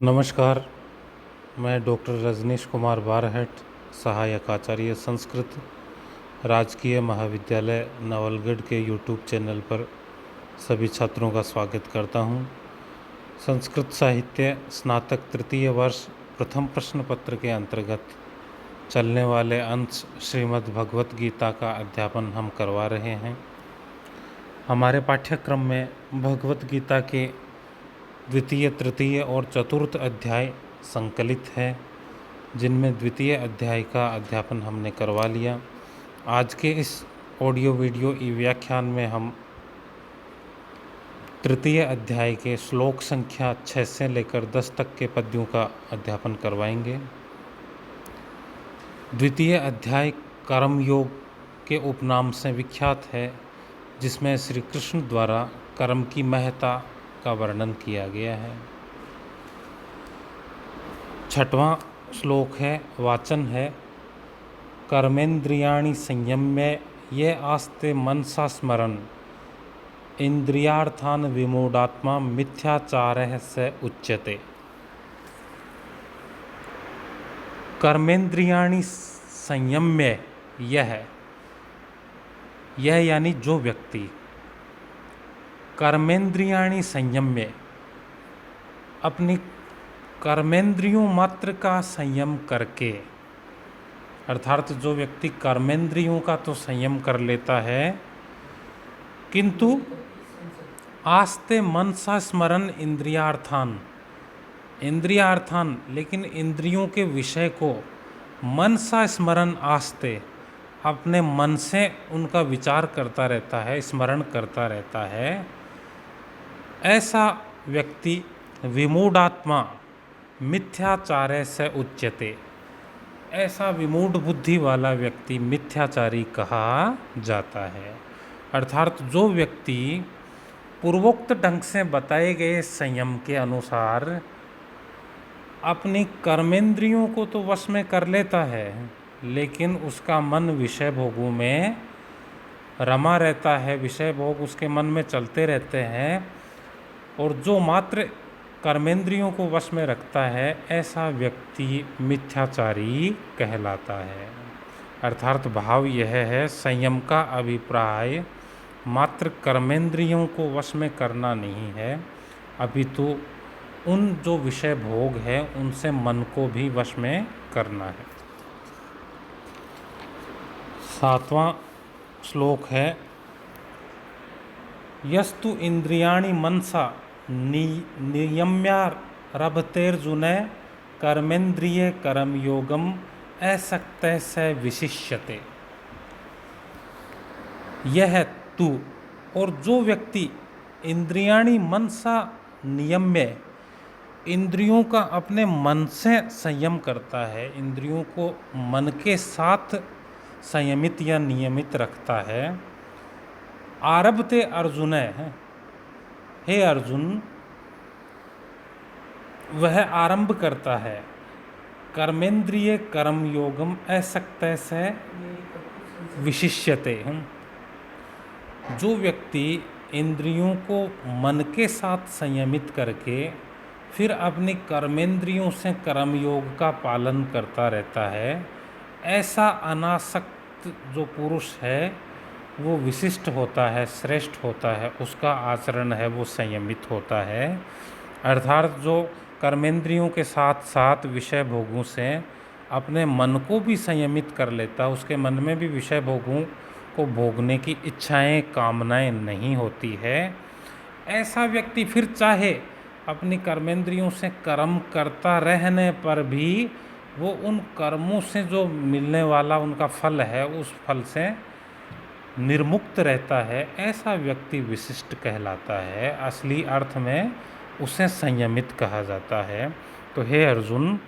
नमस्कार। मैं डॉक्टर रजनीश कुमार बारहट, सहायक आचार्य संस्कृत, राजकीय महाविद्यालय नवलगढ़ के यूट्यूब चैनल पर सभी छात्रों का स्वागत करता हूं। संस्कृत साहित्य स्नातक तृतीय वर्ष प्रथम प्रश्न पत्र के अंतर्गत चलने वाले अंश श्रीमद् भगवत गीता का अध्यापन हम करवा रहे हैं। हमारे पाठ्यक्रम में भगवत गीता के द्वितीय, तृतीय और चतुर्थ अध्याय संकलित है, जिनमें द्वितीय अध्याय का अध्यापन हमने करवा लिया। आज के इस ऑडियो वीडियो ई व्याख्यान में हम तृतीय अध्याय के श्लोक संख्या 6 से लेकर 10 तक के पद्यों का अध्यापन करवाएंगे। द्वितीय अध्याय कर्मयोग के उपनाम से विख्यात है, जिसमें श्री कृष्ण द्वारा कर्म की महत्ता का वर्णन किया गया है। छठवां श्लोक है, वाचन है, कर्मेंद्रियाणि संयम्य ये आस्ते मनसा स्मरण इंद्रियार्थान विमूढ़ात्मा मिथ्याचारः स उच्यते। कर्मेंद्रियाणि संयम्य यह यानी जो व्यक्ति कर्मेंद्रियाणि संयम्य अपनी कर्मेंद्रियों मात्र का संयम करके, अर्थात जो व्यक्ति कर्मेंद्रियों का तो संयम कर लेता है, किंतु आस्ते मनसा स्मरण इंद्रियार्थान लेकिन इंद्रियों के विषय को मनसा स्मरण आस्ते अपने मन से उनका विचार करता रहता है, स्मरण करता रहता है, ऐसा व्यक्ति विमूढ़ात्मा मिथ्याचार्य से उच्यते। ऐसा विमूढ़ बुद्धि वाला व्यक्ति मिथ्याचारी कहा जाता है। अर्थात जो व्यक्ति पूर्वोक्त ढंग से बताए गए संयम के अनुसार अपनी कर्मेंद्रियों को तो वश में कर लेता है, लेकिन उसका मन विषय भोगों में रमा रहता है, विषय भोग उसके मन में चलते रहते हैं, और जो मात्र कर्मेंद्रियों को वश में रखता है, ऐसा व्यक्ति मिथ्याचारी कहलाता है। अर्थात भाव यह है, संयम का अभिप्राय मात्र कर्मेंद्रियों को वश में करना नहीं है, अपितु उन जो विषय भोग है उनसे मन को भी वश में करना है। सातवां श्लोक है, यस्तु इंद्रियाणि मनसा नियम्यारभतेर्जुन कर्मेंद्रिय कर्मयोगम असक्तः स विशिष्यते। यह तू और जो व्यक्ति इंद्रियाणि मनसा नियम्य इंद्रियों का अपने मन से संयम करता है, इंद्रियों को मन के साथ संयमित या नियमित रखता है, आरभते अर्जुन है, हे अर्जुन, वह आरंभ करता है कर्मेंद्रिय कर्मयोगम असक्तः से विशिष्यते। जो व्यक्ति इंद्रियों को मन के साथ संयमित करके फिर अपनी कर्मेंद्रियों से कर्मयोग का पालन करता रहता है, ऐसा अनासक्त जो पुरुष है वो विशिष्ट होता है, श्रेष्ठ होता है, उसका आचरण है वो संयमित होता है। अर्थात जो कर्मेंद्रियों के साथ साथ विषय भोगों से अपने मन को भी संयमित कर लेता, उसके मन में भी विषय भोगों को भोगने की इच्छाएं, कामनाएं नहीं होती है, ऐसा व्यक्ति फिर चाहे अपनी कर्मेंद्रियों से कर्म करता रहने पर भी वो उन कर्मों से जो मिलने वाला उनका फल है, उस फल से निर्मुक्त रहता है, ऐसा व्यक्ति विशिष्ट कहलाता है। असली अर्थ में उसे संयमित कहा जाता है। तो हे अर्जुन,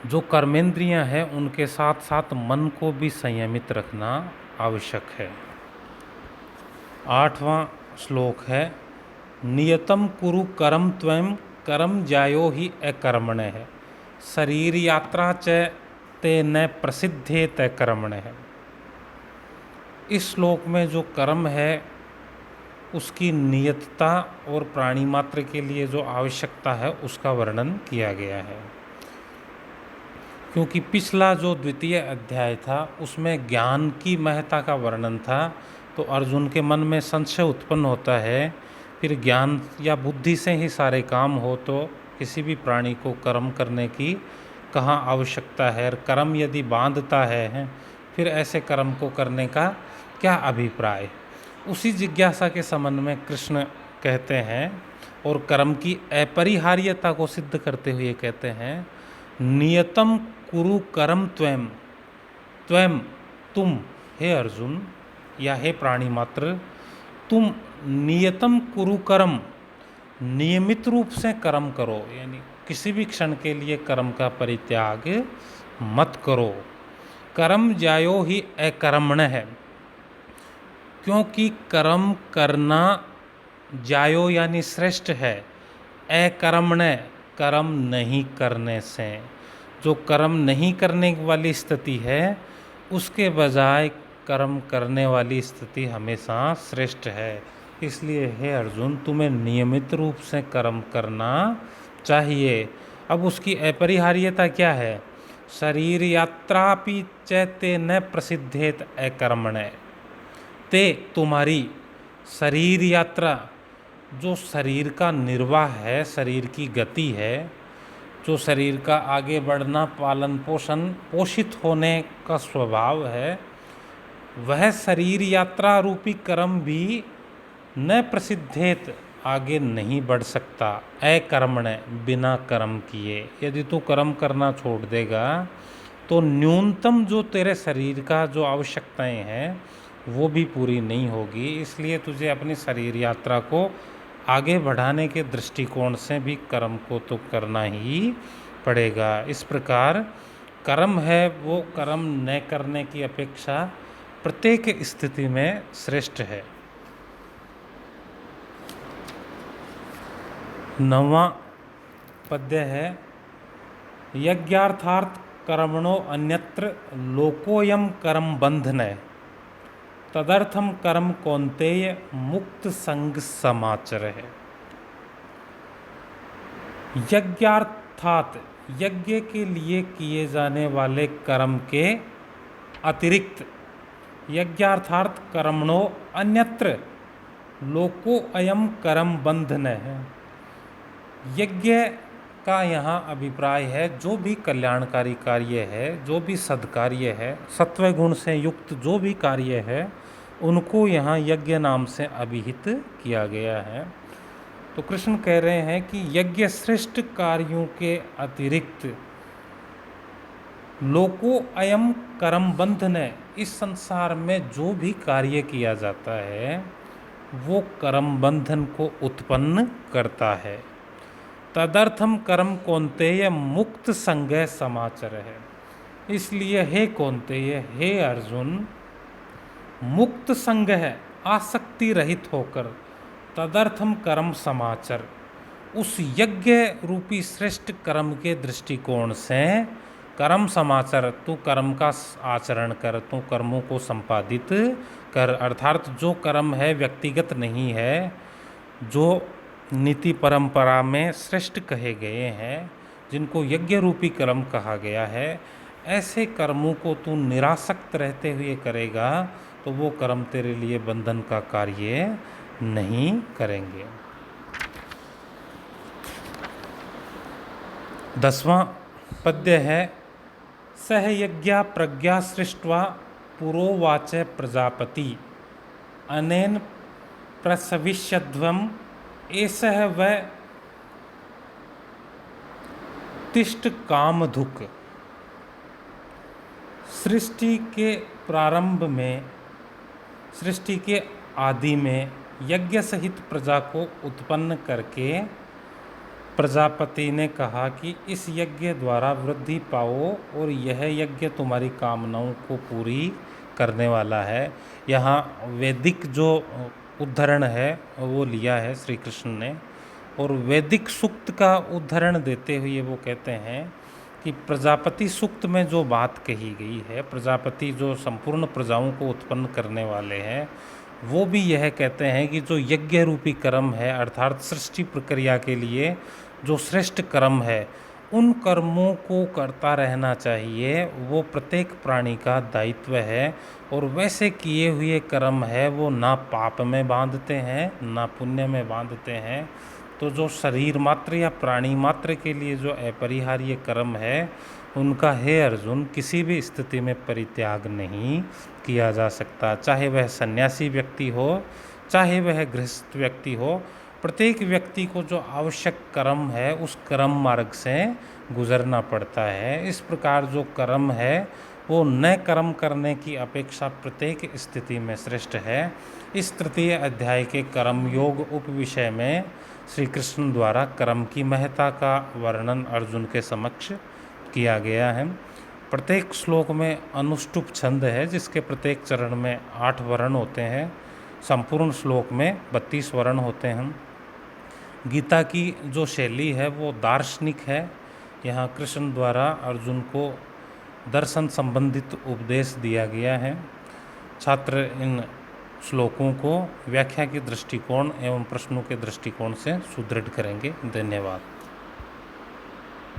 जो कर्मेंद्रियां हैं उनके साथ साथ मन को भी संयमित रखना आवश्यक है। आठवां श्लोक है, नियतम कुरु कर्म त्वं कर्म ज्यायो ही अकर्मणे है शरीर यात्रा च ते न प्रसिद्धे त कर्मणे है। इस श्लोक में जो कर्म है उसकी नियतता और प्राणी मात्र के लिए जो आवश्यकता है उसका वर्णन किया गया है। क्योंकि पिछला जो द्वितीय अध्याय था उसमें ज्ञान की महत्ता का वर्णन था, तो अर्जुन के मन में संशय उत्पन्न होता है, फिर ज्ञान या बुद्धि से ही सारे काम हो तो किसी भी प्राणी को कर्म करने की कहाँ आवश्यकता है, और कर्म यदि बांधता है फिर ऐसे कर्म को करने का क्या अभिप्राय। उसी जिज्ञासा के संबंध में कृष्ण कहते हैं और कर्म की अपरिहार्यता को सिद्ध करते हुए कहते हैं, नियतम कुरु कर्म त्वम, त्वम तुम हे अर्जुन या हे प्राणी मात्र, तुम नियतम कुरु कर्म, नियमित रूप से कर्म करो, यानी किसी भी क्षण के लिए कर्म का परित्याग मत करो। कर्म जायो ही अकर्मण है, क्योंकि कर्म करना जायो यानी श्रेष्ठ है, अकर्मण्य कर्म नहीं करने से। जो कर्म नहीं करने वाली स्थिति है उसके बजाय कर्म करने वाली स्थिति हमेशा श्रेष्ठ है। इसलिए हे अर्जुन, तुम्हें नियमित रूप से कर्म करना चाहिए। अब उसकी अपरिहार्यता क्या है, शरीर यात्रापि चैते न प्रसिद्धेत अकर्मण्य, ते तुम्हारी शरीर यात्रा, जो शरीर का निर्वाह है, शरीर की गति है, जो शरीर का आगे बढ़ना, पालन पोषण, पोषित होने का स्वभाव है, वह शरीर यात्रा रूपी कर्म भी न प्रसिद्धेत, आगे नहीं बढ़ सकता, अकर्मण्य बिना कर्म किए। यदि तू कर्म करना छोड़ देगा तो न्यूनतम जो तेरे शरीर का जो आवश्यकताएं हैं वो भी पूरी नहीं होगी। इसलिए तुझे अपनी शरीर यात्रा को आगे बढ़ाने के दृष्टिकोण से भी कर्म को तो करना ही पड़ेगा। इस प्रकार कर्म है वो कर्म न करने की अपेक्षा प्रत्येक स्थिति में श्रेष्ठ है। 9वां पद्य है, यज्ञार्थार्थ कर्मणो अन्यत्र लोकोयम कर्म बंधनय, तदर्थम कर्म कौन्तेय मुक्त संग समाचर है। यज्ञार्थात, यज्ञ के लिए किए जाने वाले कर्म के अतिरिक्त, यज्ञार्थार्थ कर्मणो अन्यत्र लोको अयम कर्म बंधन है। यज्ञ का यहाँ अभिप्राय है जो भी कल्याणकारी कार्य है, जो भी सद्कार्य है, सत्व गुण से युक्त जो भी कार्य है, उनको यहाँ यज्ञ नाम से अभिहित किया गया है। तो कृष्ण कह रहे हैं कि यज्ञ श्रेष्ठ कार्यों के अतिरिक्त लोको अयम कर्म बंधन है, इस संसार में जो भी कार्य किया जाता है वो कर्म बंधन को उत्पन्न करता है। तदर्थम कर्म कौन्तेय मुक्त संगय समाचर है। इसलिए हे कौन्तेय, हे अर्जुन, मुक्त संग है, आसक्ति रहित होकर, तदर्थम कर्म समाचर, उस यज्ञ रूपी श्रेष्ठ कर्म के दृष्टिकोण से कर्म समाचार, तू कर्म का आचरण कर, तू कर्मों को संपादित कर। अर्थात जो कर्म है व्यक्तिगत नहीं है, जो नीति परंपरा में श्रेष्ठ कहे गए हैं, जिनको यज्ञ रूपी कर्म कहा गया है, ऐसे कर्मों को तू निरासक्त रहते हुए करेगा तो वो कर्म तेरे लिए बंधन का कार्य नहीं करेंगे। 10वां पद्य है, सह यज्ञा प्रज्ञा सृष्ट्वा पुरोवाच प्रजापति, अनेन प्रसविष्यध्वम एषः वै तिष्ठ कामधुक्। सृष्टि के प्रारंभ में, सृष्टि के आदि में यज्ञ सहित प्रजा को उत्पन्न करके प्रजापति ने कहा कि इस यज्ञ द्वारा वृद्धि पाओ और यह यज्ञ तुम्हारी कामनाओं को पूरी करने वाला है। यहाँ वैदिक जो उद्धरण है वो लिया है श्री कृष्ण ने, और वैदिक सूक्त का उद्धरण देते हुए वो कहते हैं कि प्रजापति सूक्त में जो बात कही गई है, प्रजापति जो संपूर्ण प्रजाओं को उत्पन्न करने वाले हैं, वो भी यह कहते हैं कि जो यज्ञ रूपी कर्म है, अर्थात सृष्टि प्रक्रिया के लिए जो श्रेष्ठ कर्म है, उन कर्मों को करता रहना चाहिए। वो प्रत्येक प्राणी का दायित्व है, और वैसे किए हुए कर्म है वो ना पाप में बांधते हैं ना पुण्य में बांधते हैं। तो जो शरीर मात्र या प्राणी मात्र के लिए जो अपरिहार्य कर्म है, उनका हे अर्जुन किसी भी स्थिति में परित्याग नहीं किया जा सकता। चाहे वह सन्यासी व्यक्ति हो, चाहे वह गृहस्थ व्यक्ति हो, प्रत्येक व्यक्ति को जो आवश्यक कर्म है उस कर्म मार्ग से गुजरना पड़ता है। इस प्रकार जो कर्म है वो न कर्म करने की अपेक्षा प्रत्येक स्थिति में श्रेष्ठ है। इस तृतीय अध्याय के कर्म योग उप विषय में श्री कृष्ण द्वारा कर्म की महत्ता का वर्णन अर्जुन के समक्ष किया गया है। प्रत्येक श्लोक में अनुष्टुप छंद है, जिसके प्रत्येक चरण में 8 वर्ण होते हैं। संपूर्ण श्लोक में 32 वर्ण होते हैं। गीता की जो शैली है वो दार्शनिक है। यहाँ कृष्ण द्वारा अर्जुन को दर्शन संबंधित उपदेश दिया गया है। छात्र इन श्लोकों को व्याख्या के दृष्टिकोण एवं प्रश्नों के दृष्टिकोण से सुदृढ़ करेंगे। धन्यवाद।